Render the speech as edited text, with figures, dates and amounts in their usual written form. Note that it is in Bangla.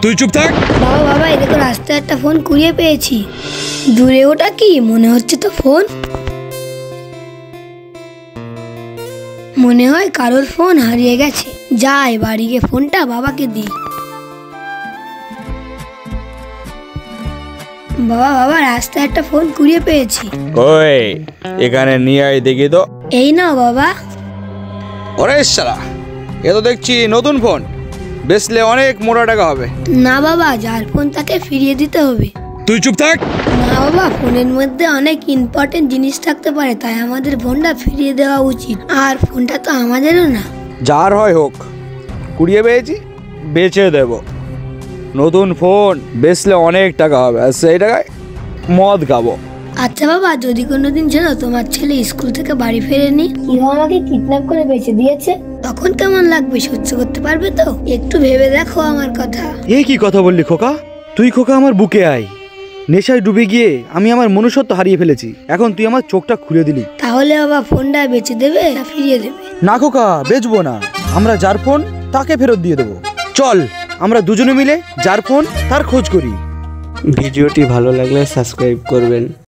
তুই চুপ থাক। বাবা বাবা এই দেখো রাস্তায় একটা ফোন কুড়িয়ে পেয়েছি। দূরে ওটা কি মনে হচ্ছে তো ফোন, মনে হয় কারোর ফোন হারিয়ে গেছে। যাই বাড়ি গিয়ে ফোনটা বাবাকে দিই। বাবা বাবা রাস্তায় একটা ফোন কুড়িয়ে পেয়েছি। ওই এখানে নিয়ে আয় দেখি তো। এই নাও বাবা। ওরে শালা, এ তো দেখছি নতুন ফোন, বেচলে অনেক মোটা টাকা হবে। না বাবা, যার ফোন তাকে ফিরিয়ে দিতে হবে। তুই চুপ থাক। না বাবা, ফোনের মধ্যে অনেক ইম্পর্টেন্ট জিনিস থাকতে পারে, তাই আমাদের ফোনটা ফিরিয়ে দেওয়া উচিত। আর ফোনটা তো আমাদেরও না। যার হয় হোক, কুড়িয়ে পেয়েছি, বেচে দেব। নতুন ফোন বেচলে অনেক টাকা হবে, আর সেই টাকায় মদ খাবো। আচ্ছা বাবা, যদি কোনোদিন জানো তোমার ছেলে স্কুল থেকে বাড়ি ফেরেনি, কেউ আমাকে কিডন্যাপ করে বেঁচে দিয়েছে, তখন কেমন লাগবে? সহ্য করতে পারবে তো? একটু ভেবে দেখো আমার কথা। এই কি কথা বললি খোকা? তুই খোকা আমার বুকে আয়। নেশায় ডুবে গিয়ে আমি আমার মনুষ্যত্ব হারিয়ে ফেলেছি, এখন তুই আমার চোখটা খুলে দিলি। তাহলে বাবা ফোনটা বেচে দেবে না ফিরিয়ে দেবে? না খোকা, বেচবো না, আমরা যার ফোন তাকে ফেরত দিয়ে দেবো। চল আমরা দুজনে মিলে যার ফোন তার খোঁজ করি। ভিডিওটি ভালো লাগলে সাবস্ক্রাইব করবেন।